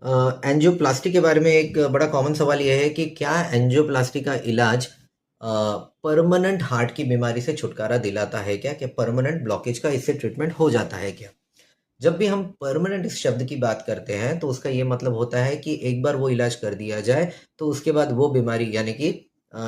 Angioplasty के बारे में एक बड़ा कॉमन सवाल ये है कि क्या एंजियोप्लास्टी का इलाज परमानेंट हार्ट की बीमारी से छुटकारा दिलाता है क्या परमानेंट ब्लॉकेज का इससे ट्रीटमेंट हो जाता है क्या? जब भी हम परमानेंट इस शब्द की बात करते हैं तो उसका ये मतलब होता है कि एक बार वो इलाज कर दिया जाए तो उसके बाद वो बीमारी यानी कि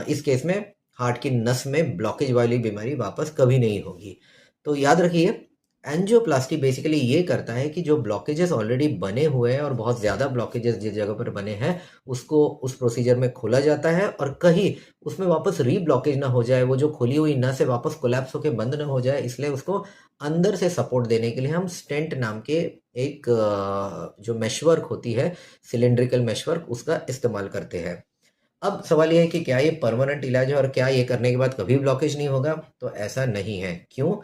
इस केस में हार्ट की नस में ब्लॉकेज वाली बीमारी वापस कभी नहीं होगी। तो याद रखिए, एंजियोप्लास्टी बेसिकली ये करता है कि जो ब्लॉकेजेस ऑलरेडी बने हुए हैं और बहुत ज़्यादा ब्लॉकेजेस जिस जगह पर बने हैं उसको उस प्रोसीजर में खोला जाता है और कहीं उसमें वापस री-ब्लॉकेज ना हो जाए, वो जो खुली हुई नस है वापस कोलैप्स होके बंद ना हो जाए, इसलिए उसको अंदर से सपोर्ट देने के लिए हम स्टेंट नाम के एक जो मेशवर्क होती है, सिलिंड्रिकल मेशवर्क, उसका इस्तेमाल करते हैं। अब सवाल ये है कि क्या ये परमानेंट इलाज है और क्या ये करने के बाद कभी ब्लॉकेज नहीं होगा? तो ऐसा नहीं है। क्यों?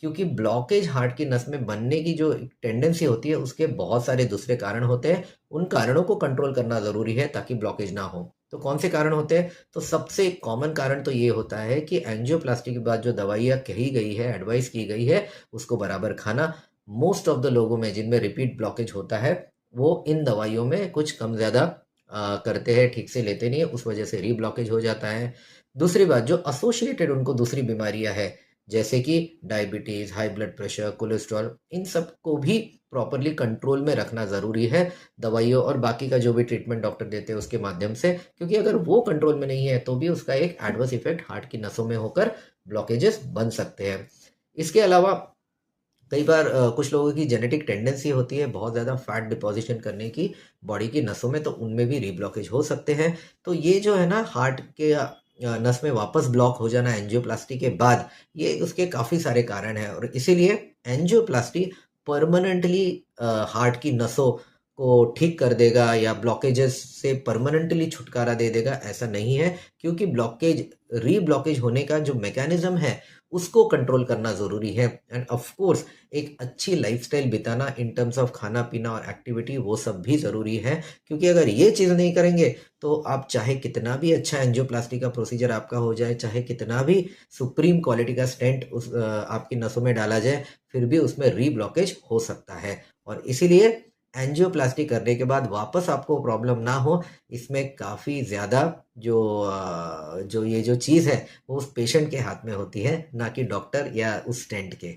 क्योंकि ब्लॉकेज हार्ट की नस में बनने की जो टेंडेंसी होती है उसके बहुत सारे दूसरे कारण होते हैं। उन कारणों को कंट्रोल करना ज़रूरी है ताकि ब्लॉकेज ना हो। तो कौन से कारण होते हैं? तो सबसे कॉमन कारण तो ये होता है कि एंजियोप्लास्टी के बाद जो दवाइयाँ कही गई है, एडवाइस की गई है, उसको बराबर खाना। मोस्ट ऑफ द लोगों में जिनमें रिपीट ब्लॉकेज होता है, वो इन दवाइयों में कुछ कम ज़्यादा करते हैं, ठीक से लेते नहीं है, उस वजह से री-ब्लॉकेज हो जाता है। दूसरी बात, जो एसोसिएटेड उनको दूसरी बीमारियाँ हैं, जैसे कि diabetes, high blood pressure, cholesterol, इन सब को भी प्रॉपर्ली कंट्रोल में रखना ज़रूरी है, दवाइयों और बाकी का जो भी ट्रीटमेंट डॉक्टर देते हैं उसके माध्यम से, क्योंकि अगर वो कंट्रोल में नहीं है तो भी उसका एक एडवर्स इफेक्ट हार्ट की नसों में होकर ब्लॉकेजेस बन सकते हैं। इसके अलावा कई बार कुछ लोगों की जेनेटिक टेंडेंसी होती है बहुत ज़्यादा फैट डिपॉजिशन करने की बॉडी की नसों में, तो उनमें भी रीब्लॉकेज हो सकते हैं। तो ये जो है ना हार्ट के नस में वापस ब्लॉक हो जाना एंजियोप्लास्टी के बाद, ये उसके काफ़ी सारे कारण हैं और इसीलिए एंजियोप्लास्टी परमानेंटली हार्ट की नसों को ठीक कर देगा या ब्लॉकेजेस से परमानेंटली छुटकारा दे देगा, ऐसा नहीं है। क्योंकि ब्लॉकेज री-ब्लॉकेज होने का जो मैकेनिज्म है उसको कंट्रोल करना ज़रूरी है एंड ऑफ कोर्स एक अच्छी लाइफस्टाइल बिताना इन टर्म्स ऑफ खाना पीना और एक्टिविटी, वो सब भी ज़रूरी है। क्योंकि अगर ये चीज़ नहीं करेंगे तो आप चाहे कितना भी अच्छा एंजियोप्लास्टी का प्रोसीजर आपका हो जाए, चाहे कितना भी सुप्रीम क्वालिटी का स्टेंट आपकी नसों में डाला जाए, फिर भी उसमें री ब्लॉकेज हो सकता है। और इसीलिए एंजियोप्लास्टी करने के बाद वापस आपको प्रॉब्लम ना हो, इसमें काफ़ी ज़्यादा जो ये जो चीज़ है वो उस पेशेंट के हाथ में होती है, ना कि डॉक्टर या उस स्टेंट के।